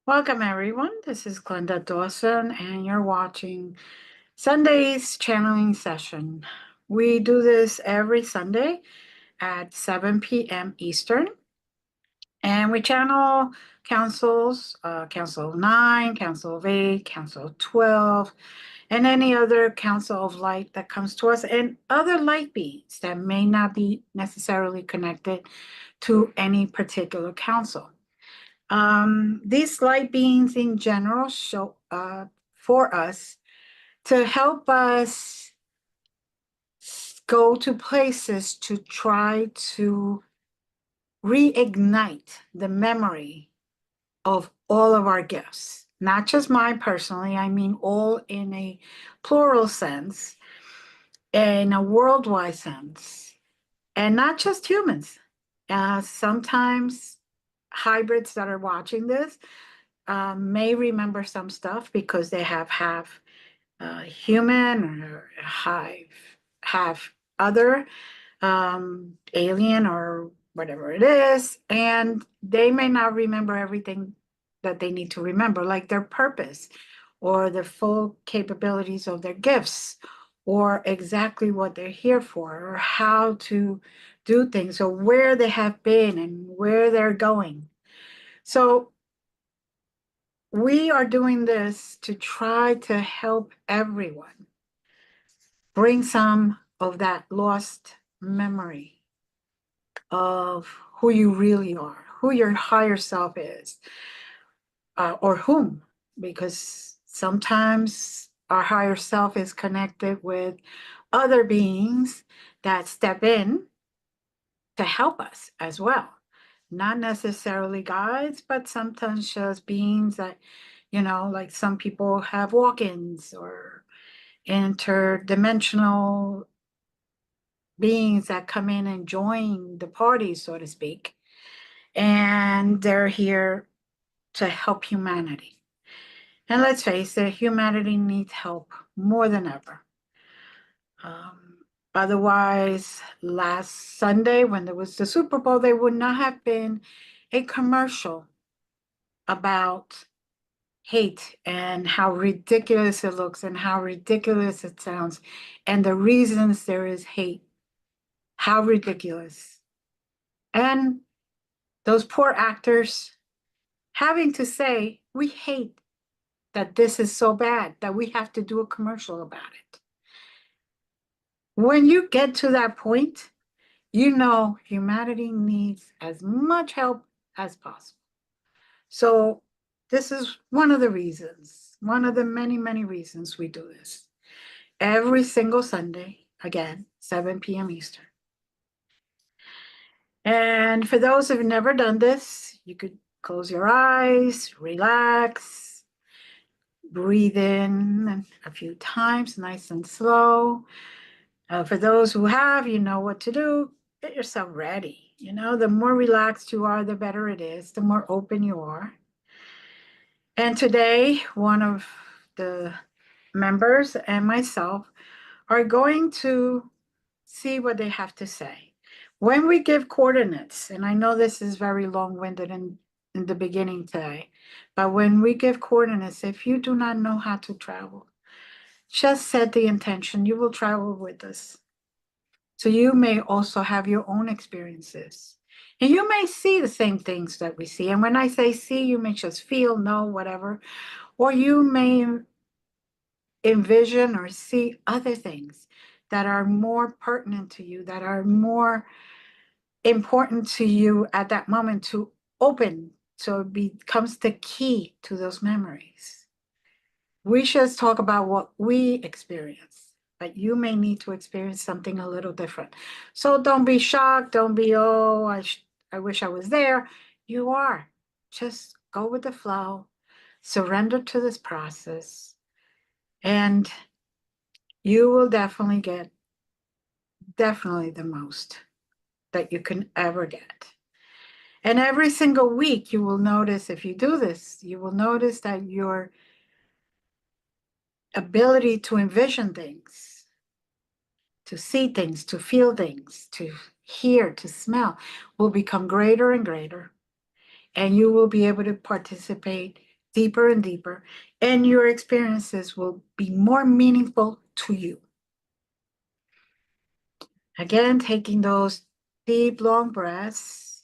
Welcome, everyone. This is Glenda Dawson, and you're watching Sunday's channeling session. We do this every Sunday at 7 p.m. Eastern, and we channel councils, Council of 9, Council of 8, Council of 12, and any other council of light that comes to us, and other light beings that may not be necessarily connected to any particular council. These light beings in general show for us to help us go to places to try to reignite the memory of all of our gifts. Not just mine personally, I mean all in a plural sense, in a worldwide sense, and not just humans. Sometimes hybrids that are watching this may remember some stuff because they have half human or half other alien or whatever it is, and they may not remember everything that they need to remember, like their purpose or the full capabilities of their gifts or exactly what they're here for or how to do things or where they have been and where they're going. So we are doing this to try to help everyone bring some of that lost memory of who you really are, who your higher self is, or whom, because sometimes our higher self is connected with other beings that step in to help us as well. Not necessarily guides, but sometimes just beings that, like some people have walk-ins or interdimensional beings that come in and join the party, so to speak. And they're here to help humanity. And let's face it, humanity needs help more than ever. Otherwise, last Sunday, when there was the Super Bowl, there would not have been a commercial about hate and how ridiculous it looks and how ridiculous it sounds and the reasons there is hate. How ridiculous. And those poor actors having to say, we hate that this is so bad that we have to do a commercial about it. When you get to that point, humanity needs as much help as possible. So this is one of the reasons, one of the many, many reasons we do this. Every single Sunday, again, 7 p.m. Eastern. And for those who've never done this, you could close your eyes, relax, breathe in a few times, nice and slow. For those who have, you know what to do. Get yourself ready. The more relaxed you are, the better it is, the more open you are. And today, one of the members and myself are going to see what they have to say. When we give coordinates, and I know this is very long-winded in the beginning today, but when we give coordinates, if you do not know how to travel, just set the intention, you will travel with us. So you may also have your own experiences. And you may see the same things that we see. And when I say see, you may just feel, know, whatever. Or you may envision or see other things that are more pertinent to you, that are more important to you at that moment to open. So it becomes the key to those memories. We just talk about what we experience, but you may need to experience something a little different. So don't be shocked. Don't be, oh, I wish I was there. You are. Just go with the flow, surrender to this process, and you will definitely get definitely the most that you can ever get. And every single week, you will notice if you do this, you will notice that your ability to envision things, to see things, to feel things, to hear, to smell will become greater and greater. And you will be able to participate deeper and deeper. And your experiences will be more meaningful to you. Again, taking those deep, long breaths.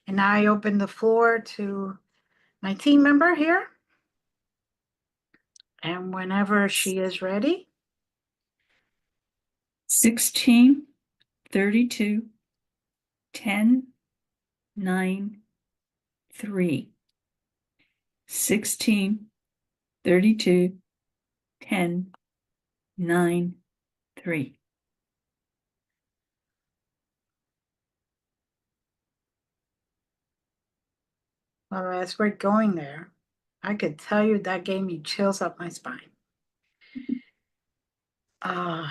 And I open the floor to my team member here. And whenever she is ready. 16, 32, 10, 9, 3. 16, 32, 10, 9, 3. Well, as we're going there, I could tell you that gave me chills up my spine. Uh,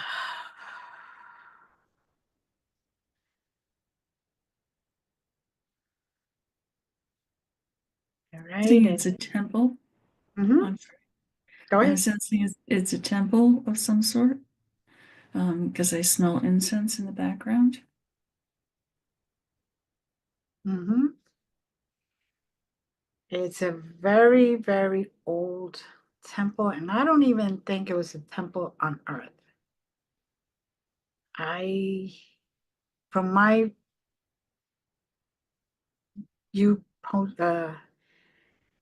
all right. It's a temple. Mm-hmm. I'm Go I'm ahead. sensing it's a temple of some sort, because I smell incense in the background. Mm-hmm. It's a very, very old temple, and I don't even think it was a temple on earth. I, from my view, the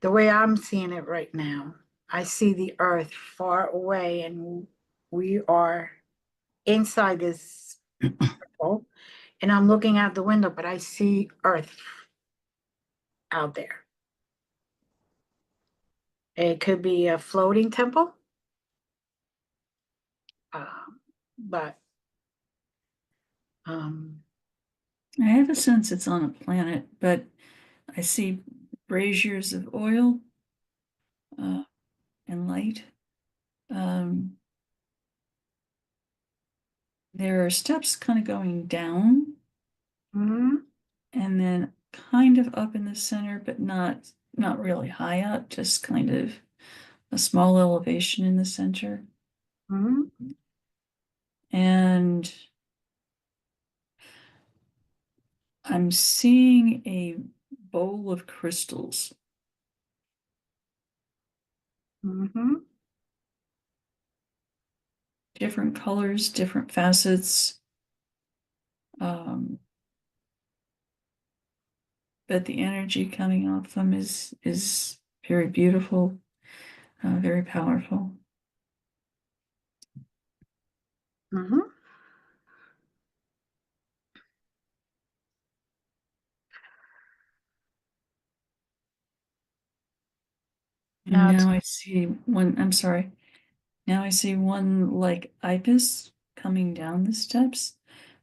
way I'm seeing it right now, I see the earth far away, and we are inside this temple, and I'm looking out the window, but I see earth out there. It could be a floating temple, but um, I have a sense it's on a planet, but I see braziers of oil and light. There are steps kind of going down mhm, and then kind of up in the center, but not really high up, just kind of a small elevation in the center. mhm, And I'm seeing a bowl of crystals, mhm, different colors, different facets. But the energy coming off them is very beautiful, very powerful. mhm. And Now, now I see one, I'm sorry. Now I see one like ibis coming down the steps,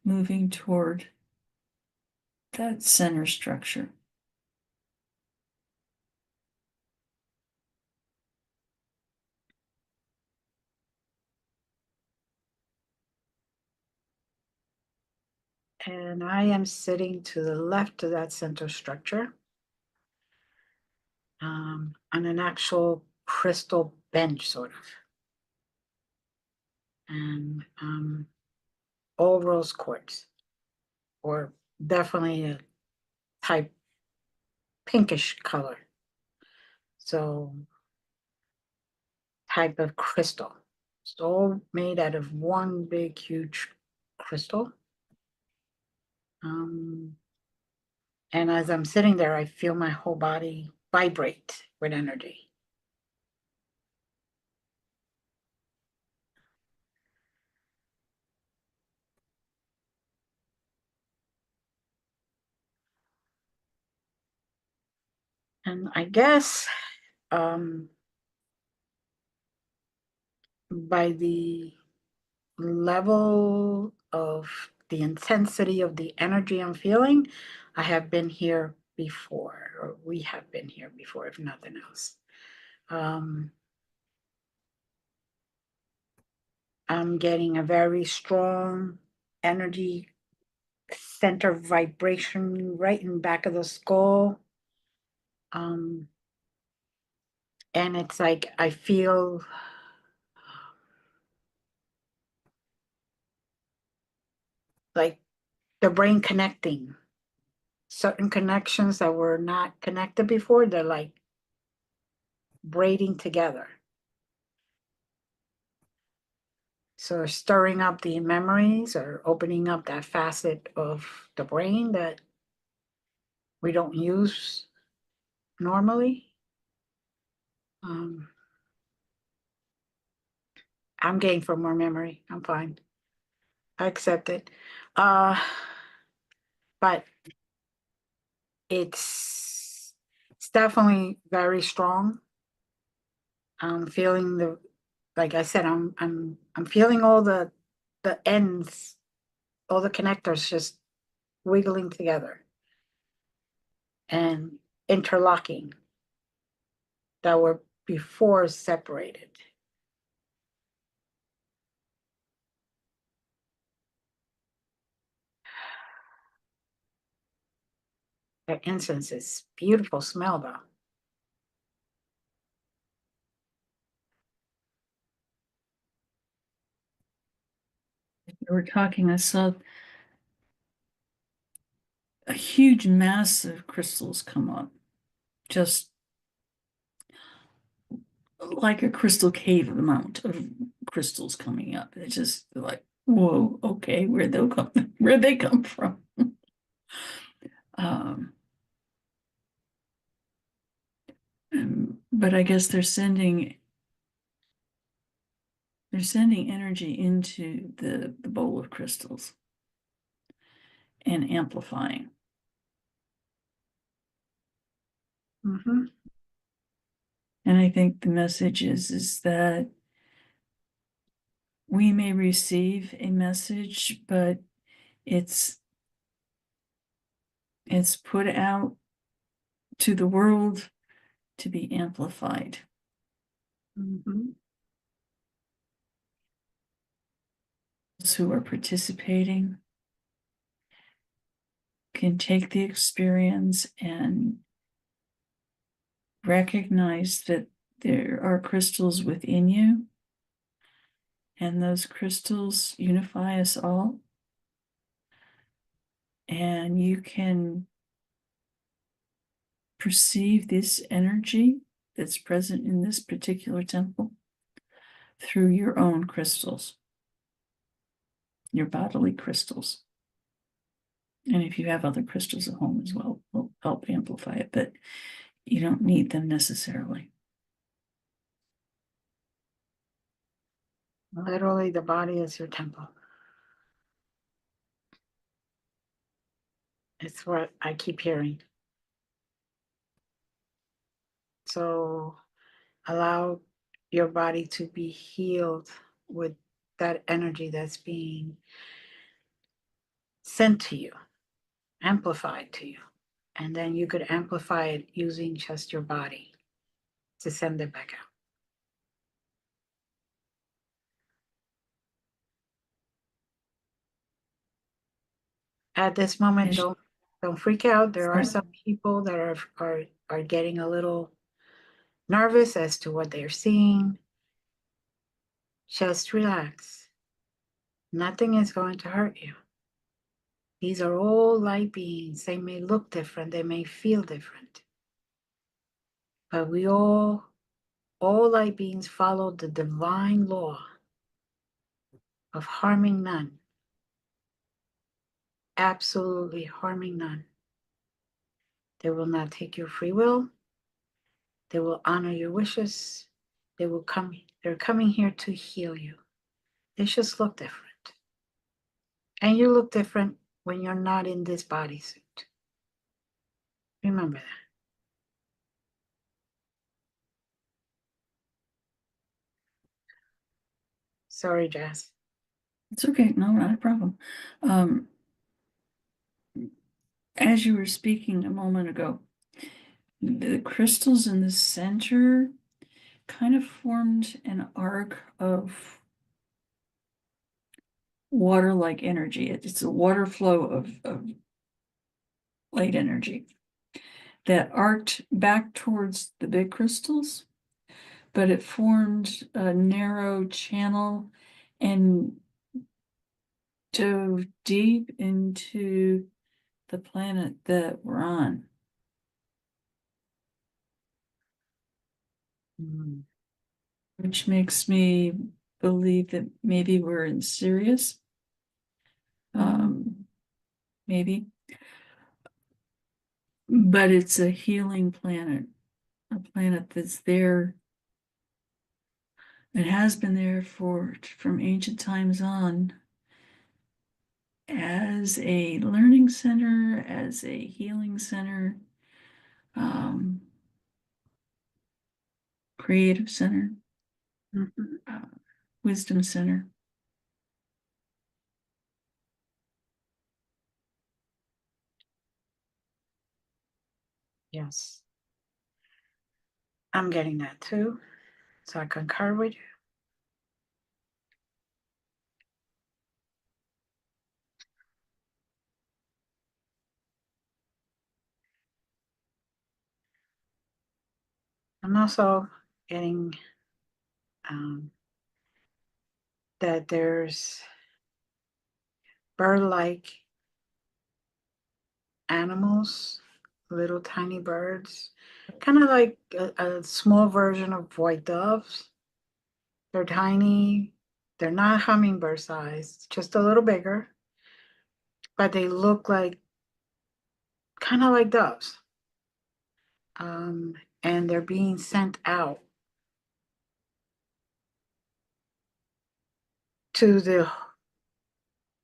moving toward that center structure. and I am sitting to the left of that center structure on an actual crystal bench, sort of, and all rose quartz, or definitely a type pinkish color. So, type of crystal. It's all made out of one big, huge crystal. And as I'm sitting there, I feel my whole body vibrate with energy. And I guess by the level of the intensity of the energy I'm feeling, I have been here before, or we have been here before, if nothing else. I'm getting a very strong energy center vibration right in the back of the skull. And it's like I feel like the brain connecting. Certain connections that were not connected before, they're like braiding together. So stirring up the memories or opening up that facet of the brain that we don't use normally. I'm getting for more memory. I'm fine. I accept it. Uh, but it's definitely very strong. I'm feeling the, like I said, I'm feeling all the ends, all the connectors just wiggling together and interlocking that were before separated. That incense is beautiful smell though. We were talking, I saw a huge mass of crystals come up, just like a crystal cave amount of crystals coming up. It's just like, whoa, okay, where'd they come from? um, but I guess they're sending energy into the bowl of crystals and amplifying. Mm-hmm. And I think the message is that we may receive a message, but it's put out to the world to be amplified. Mm-hmm. Those who are participating can take the experience and recognize that there are crystals within you, and those crystals unify us all. And you can perceive this energy that's present in this particular temple through your own crystals, your bodily crystals. And if you have other crystals at home as well, will help amplify it, but you don't need them necessarily. Literally, the body is your temple. It's what I keep hearing. So allow your body to be healed with that energy that's being sent to you, amplified to you. And then you could amplify it using just your body to send it back out. At this moment, don't freak out. There are some people that are getting a little nervous as to what they're seeing. Just relax. Nothing is going to hurt you. These are all light beings. They may look different, they may feel different. But we all light beings follow the divine law of harming none. Absolutely harming none. They will not take your free will. They will honor your wishes. They're coming here to heal you. They just look different. And you look different when you're not in this bodysuit. Remember that. Sorry, Jazz. It's okay. No, not a problem. As you were speaking a moment ago, the crystals in the center kind of formed an arc of water-like energy. It's a water flow of light energy that arced back towards the big crystals, but it formed a narrow channel and dove deep into the planet that we're on. Mm. Which makes me believe that maybe we're in Sirius. Maybe. But it's a healing planet, a planet that's there. It has been there from ancient times on as a learning center, as a healing center, creative center, wisdom center. Yes. I'm getting that too. So I concur with you. I'm also getting that there's bird-like animals, little tiny birds, kind of like a small version of white doves. They're tiny. They're not hummingbird sized, just a little bigger, but they look like kind of like doves. And they're being sent out to the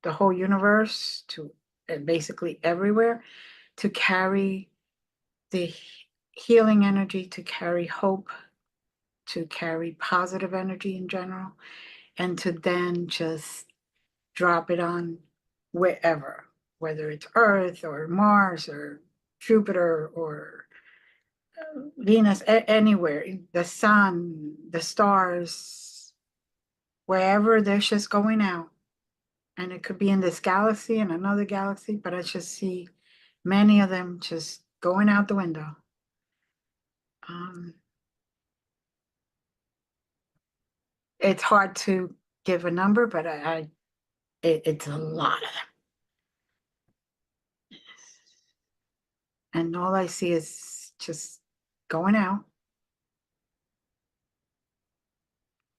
whole universe, to basically everywhere, to carry the healing energy, to carry hope, to carry positive energy in general, and to then just drop it on wherever, whether it's Earth or Mars or Jupiter or Venus, anywhere, the sun, the stars, wherever they're just going out. And it could be in this galaxy and another galaxy, but I just see many of them just going out the window. It's hard to give a number, but it's a lot of them. And all I see is just going out.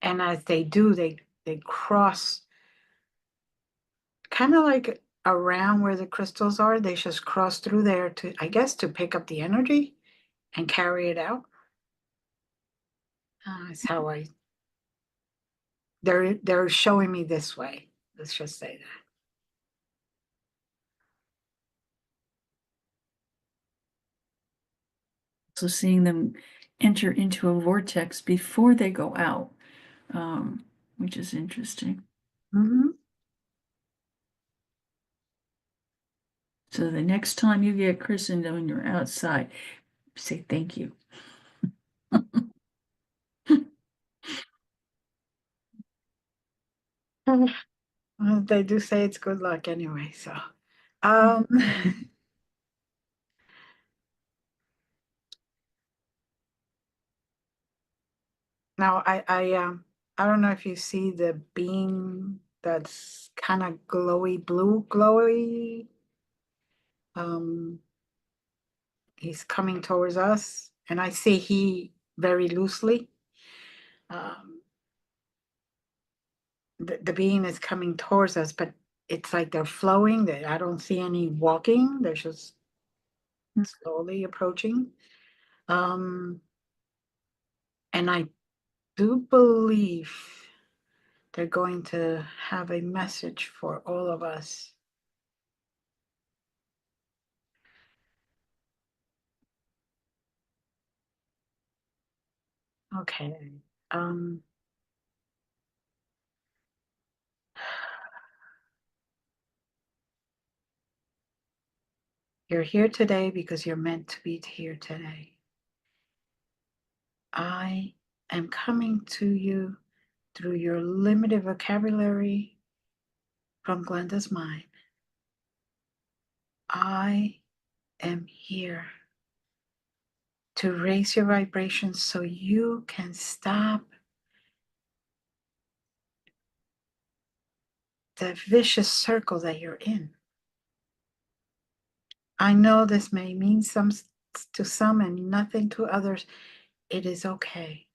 And as they do, they cross kind of like around where the crystals are. They just cross through there to, I guess, to pick up the energy and carry it out. That's how they're showing me this way. Let's just say that. So seeing them enter into a vortex before they go out, which is interesting. Mm-hmm. So the next time you get christened when you're outside, say thank you. Well, they do say it's good luck anyway, so um now I don't know if you see the beam that's kind of glowy blue, glowy. He's coming towards us, and I say he very loosely. Um, the being is coming towards us, but it's like they're flowing. I don't see any walking. They're just slowly approaching. And I do believe they're going to have a message for all of us. Okay. You're here today because you're meant to be here today. I am coming to you through your limited vocabulary from Glenda's mind. I am here to raise your vibrations so you can stop the vicious circle that you're in. I know this may mean some to some and nothing to others. It is okay.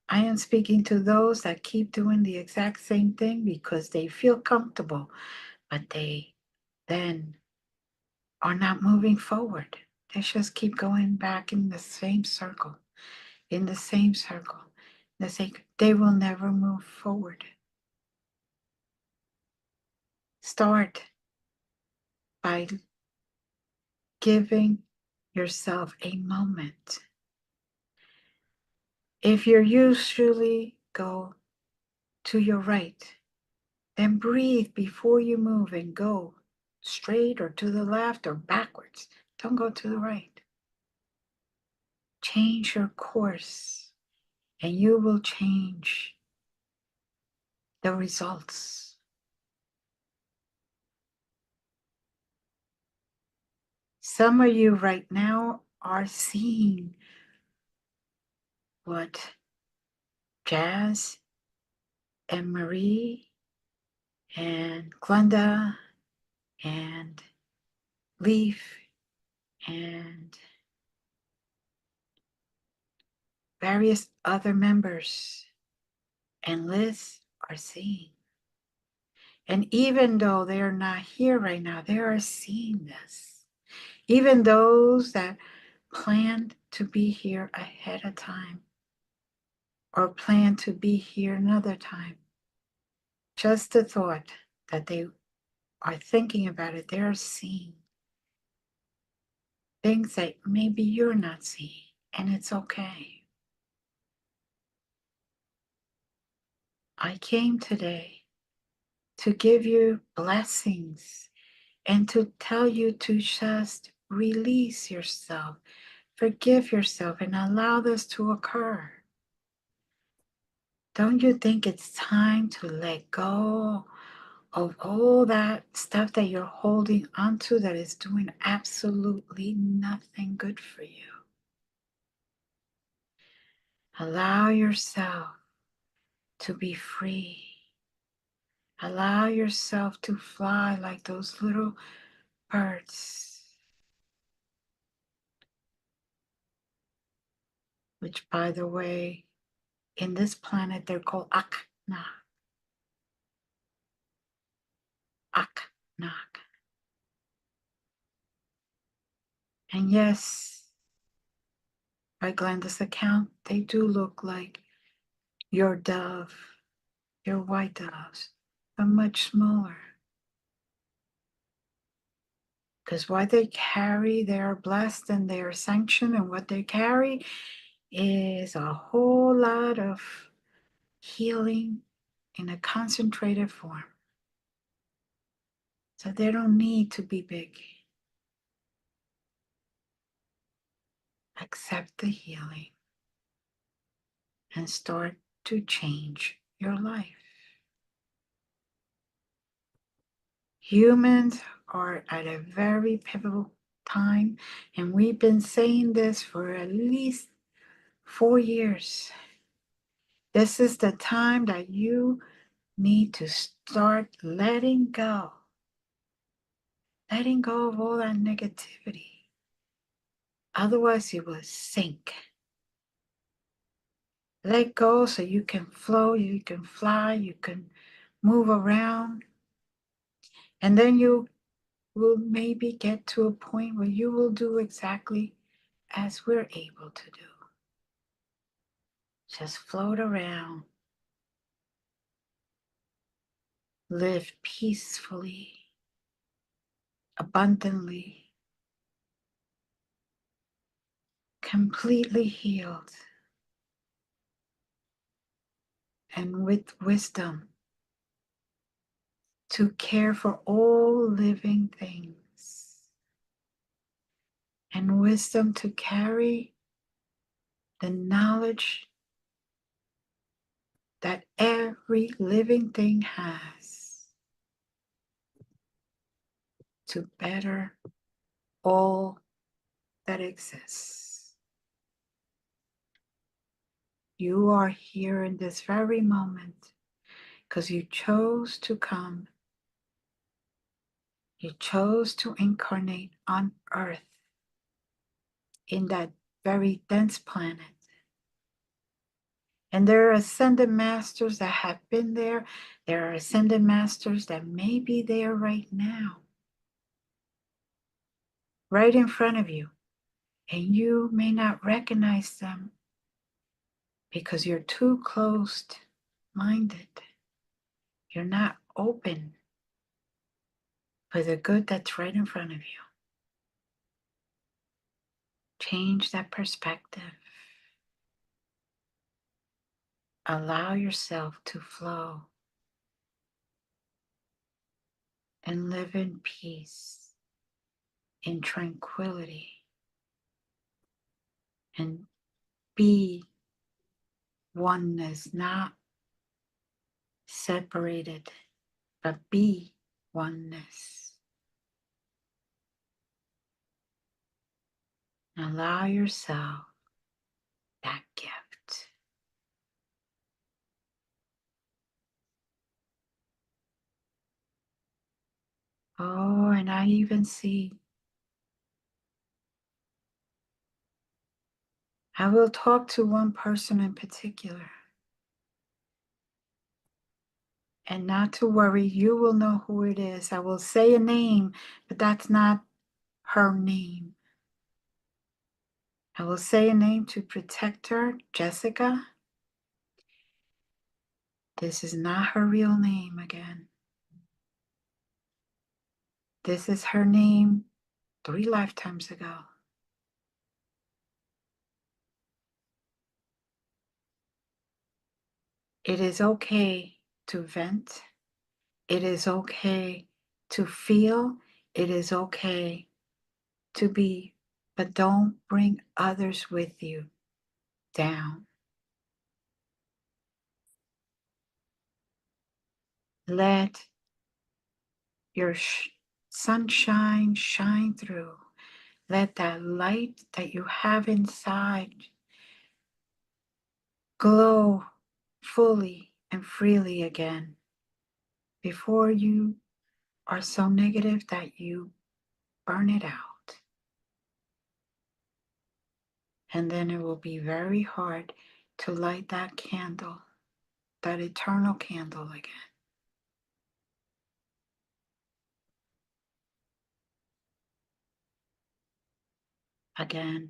I am speaking to those that keep doing the exact same thing because they feel comfortable, but they then are not moving forward. They just keep going back in the same circle, in the same circle. They will never move forward. Start by giving yourself a moment. If you usually go to your right, then breathe before you move and go straight or to the left or backwards. Don't go to the right. Change your course and you will change the results. Some of you right now are seeing what Jazz and Marie and Glenda and Leaf and various other members and Liz are seeing. And even though they are not here right now, they are seeing this. Even those that planned to be here ahead of time or plan to be here another time, just the thought that they are thinking about it, they're seeing things that maybe you're not seeing, and it's okay. I came today to give you blessings and to tell you to just release yourself, forgive yourself, and allow this to occur. Don't you think it's time to let go of all that stuff that you're holding onto that is doing absolutely nothing good for you? Allow yourself to be free. Allow yourself to fly like those little birds, which, by the way, in this planet, they're called Akna. Aknak. And yes, by Glenda's account, they do look like your dove, your white doves, but much smaller. Because what they carry, they are blessed and they are sanctioned, and what they carry is a whole lot of healing in a concentrated form. So they don't need to be big. Accept the healing and start to change your life. Humans are at a very pivotal time, and we've been saying this for at least 4 years. This is the time that you need to start letting go of all that negativity. Otherwise, you will sink. Let go so you can flow, you can fly, you can move around. And then you will maybe get to a point where you will do exactly as we're able to do. Just float around, live peacefully, abundantly, completely healed, and with wisdom to care for all living things, and wisdom to carry the knowledge that every living thing has to better all that exists. You are here in this very moment because you chose to come. You chose to incarnate on Earth in that very dense planet. And there are ascended masters that have been there. There are ascended masters that may be there right now, right in front of you. And you may not recognize them because you're too closed minded. You're not open for the good that's right in front of you. Change that perspective. Allow yourself to flow and live in peace, in tranquility, and be oneness, not separated, but be oneness. Allow yourself that gift. Oh, and I even see, I will talk to one person in particular. And not to worry, you will know who it is. I will say a name, but that's not her name. I will say a name to protect her, Jessica. This is not her real name again. This is her name 3 lifetimes ago. It is okay to vent. It is okay to feel. It is okay to be, but don't bring others with you down. Let your sunshine shine through. Let that light that you have inside glow fully and freely again before you are so negative that you burn it out. And then it will be very hard to light that candle, that eternal candle again. Again,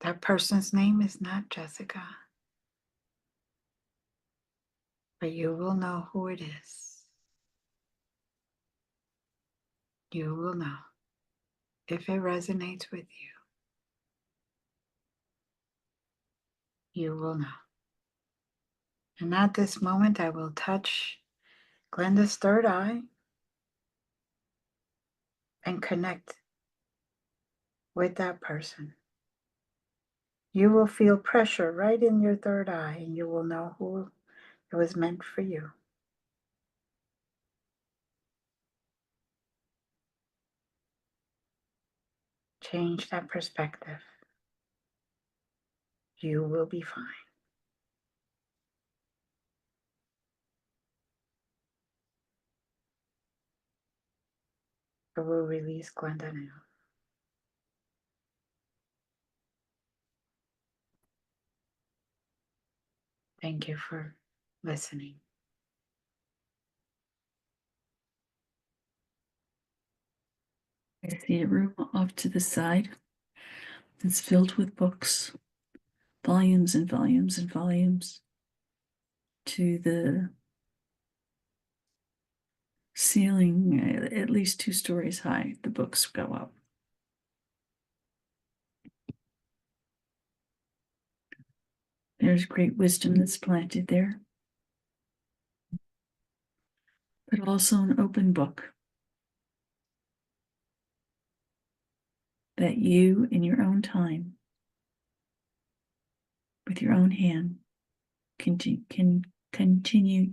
that person's name is not Jessica, but you will know who it is. You will know if it resonates with you. You will know. And at this moment, I will touch Glenda's third eye and connect with that person. You will feel pressure right in your third eye, and you will know who it was meant for you. Change that perspective. You will be fine. I will release Glenda now. Thank you for listening. I see a room off to the side that's filled with books, volumes and volumes and volumes, to the ceiling, at least 2 stories high. The books go up. There's great wisdom that's planted there, but also an open book that you, in your own time, with your own hand, can continue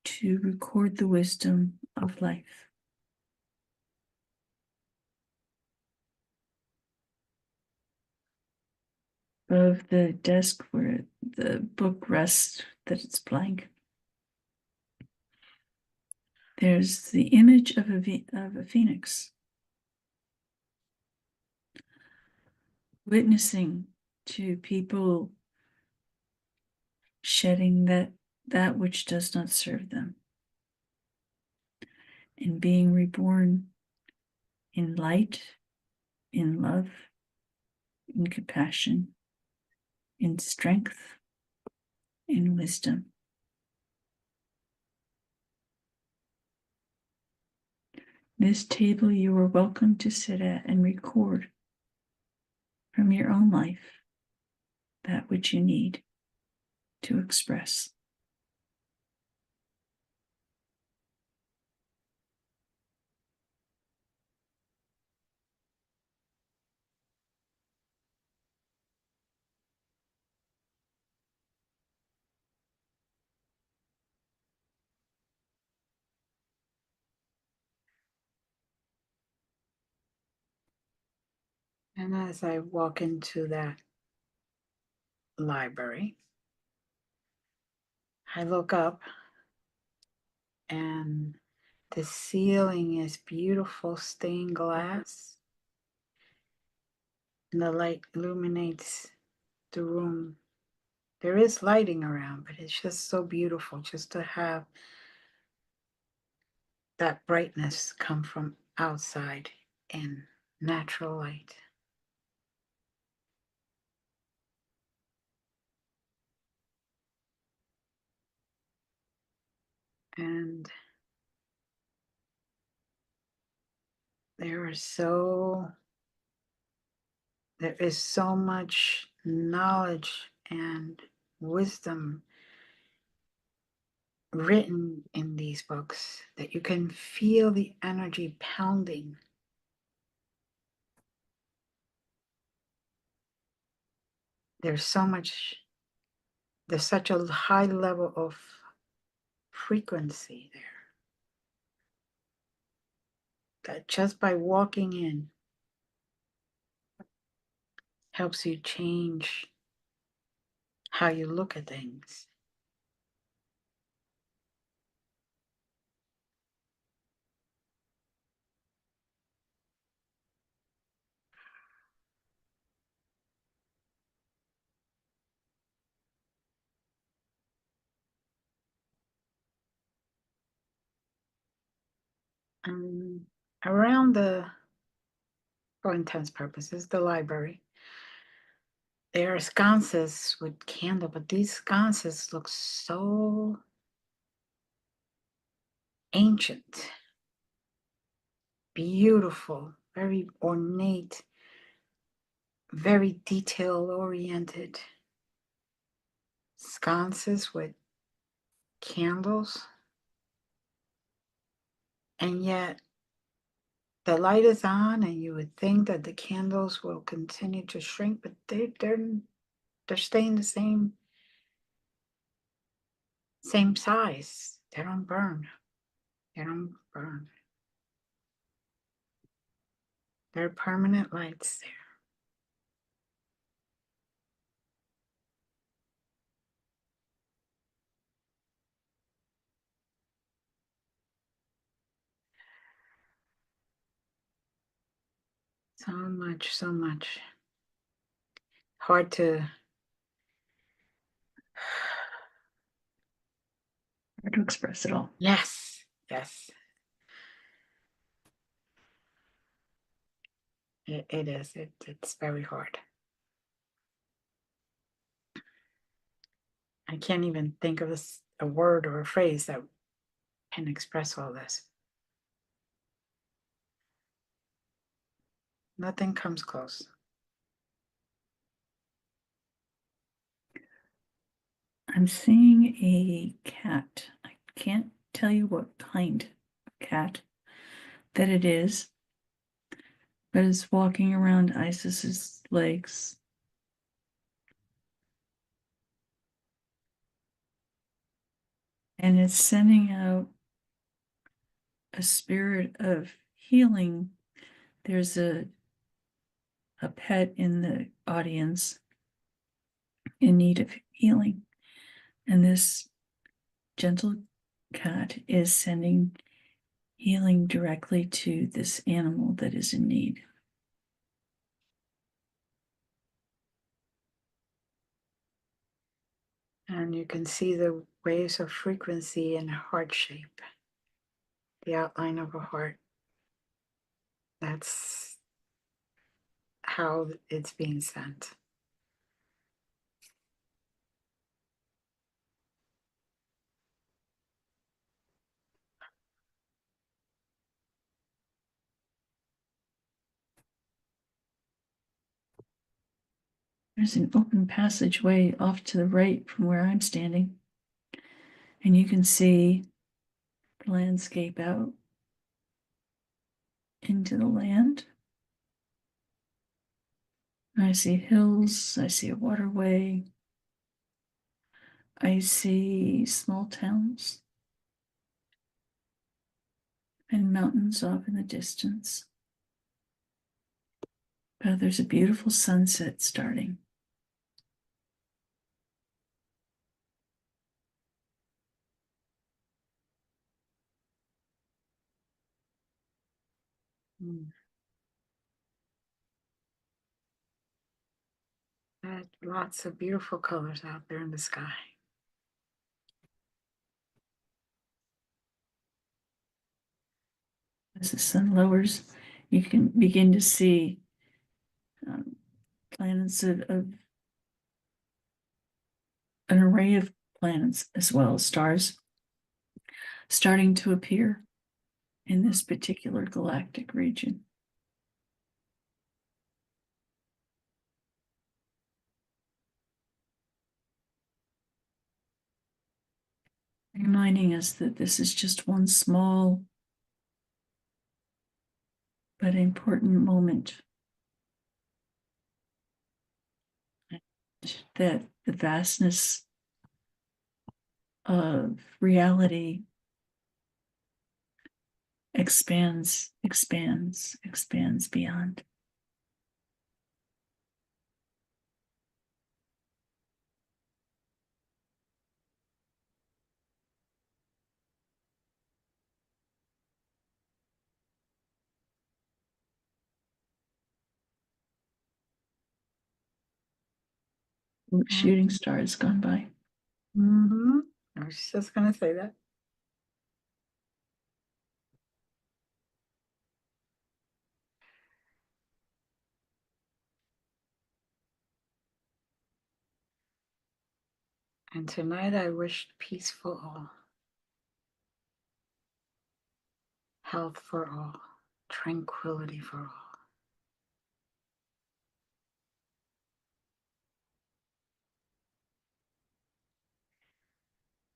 to record the wisdom of life. Above the desk where the book rests, that it's blank, there's the image of a phoenix witnessing to people shedding that which does not serve them and being reborn in light, in love, in compassion, in strength, in wisdom. This table you are welcome to sit at and record from your own life that which you need to express. And as I walk into that library, I look up and the ceiling is beautiful stained glass, and the light illuminates the room. There is lighting around, but it's just so beautiful just to have that brightness come from outside in natural light. And there is so much knowledge and wisdom written in these books that you can feel the energy pounding. There's such a high level of frequency there that just by walking in helps you change how you look at things. Around for intents purposes, the library, there are sconces with candle, but these sconces look so ancient, beautiful, very ornate, very detail oriented sconces with candles. And yet the light is on and you would think that the candles will continue to shrink, but they're staying the same size. They don't burn. They don't burn. They're permanent lights there. So much, so much. Hard to express it all. Yes, yes. It is. It's very hard. I can't even think of a word or a phrase that can express all this. Nothing comes close. I'm seeing a cat. I can't tell you what kind of cat that it is, but it's walking around Isis's legs. And it's sending out a spirit of healing. There's a pet in the audience in need of healing, and this gentle cat is sending healing directly to this animal that is in need. And you can see the waves of frequency in a heart shape, the outline of a heart. That's how it's being sent. There's an open passageway off to the right from where I'm standing, and you can see the landscape out into the land. I see hills, I see a waterway, I see small towns and mountains off in the distance. There's a beautiful sunset starting. Lots of beautiful colors out there in the sky. As the sun lowers, you can begin to see planets of an array of planets as well as stars starting to appear in this particular galactic region. Reminding us that this is just one small but important moment. That the vastness of reality expands beyond. Shooting star has gone by. I was just going to say that. And tonight I wished peace for all, health for all, tranquility for all.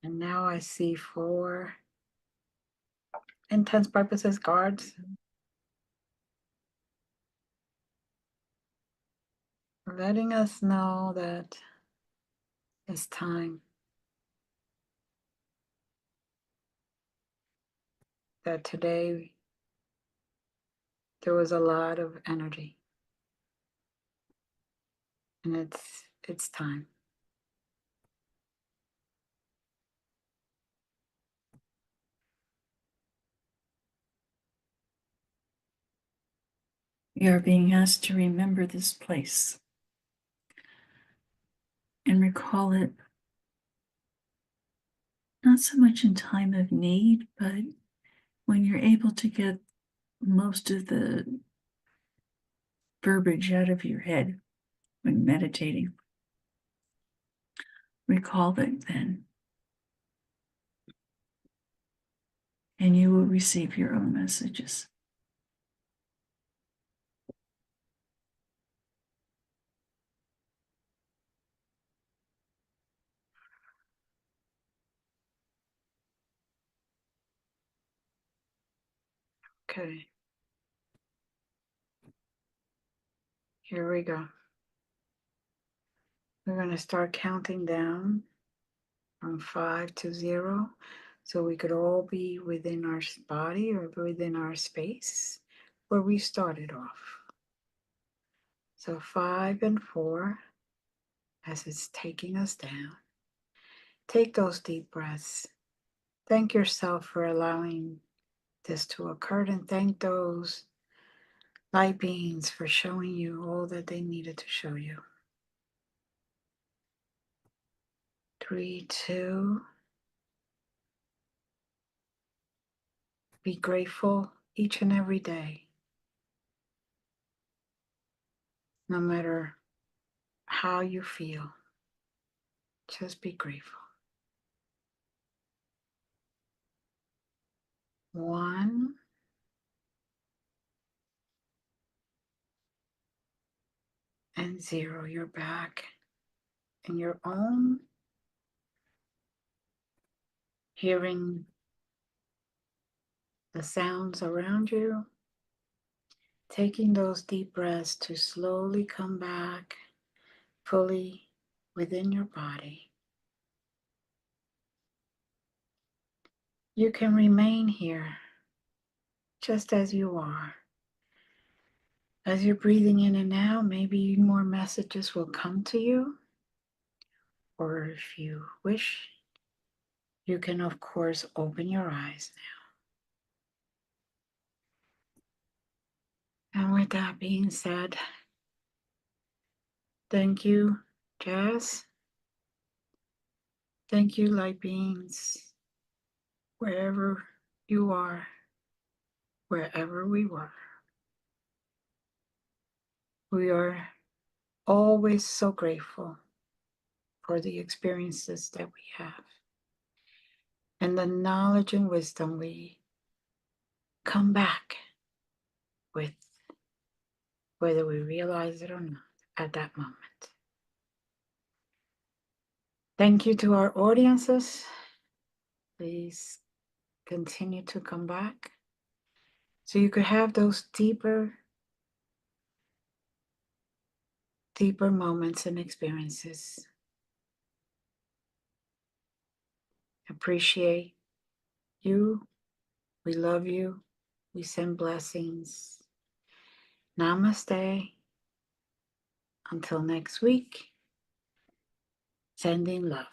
And now I see 4 intense purposes guards letting us know that it's time. That today there was a lot of energy. And it's time. We are being asked to remember this place and recall it not so much in time of need, but when you're able to get most of the verbiage out of your head when meditating. Recall that then, and you will receive your own messages. Okay. Here we go. We're going to start counting down from 5 to 0. So we could all be within our body or within our space where we started off. So 5 and 4, as it's taking us down. Take those deep breaths. Thank yourself for allowing this to occur, and thank those light beings for showing you all that they needed to show you. 3, 2. Be grateful each and every day. No matter how you feel, just be grateful. 1. And 0. You're back in your own, hearing the sounds around you, taking those deep breaths to slowly come back fully within your body. You can remain here just as you are. As you're breathing in and out, maybe more messages will come to you. Or if you wish, you can, of course, open your eyes now. And with that being said, thank you, Jazz. Thank you, light beings, wherever you are, wherever we were. We are always so grateful for the experiences that we have and the knowledge and wisdom we come back with, whether we realize it or not at that moment. Thank you to our audiences. Please continue to come back so you could have those deeper moments and experiences. Appreciate you. We love you. We send blessings. Namaste. Until next week, sending love.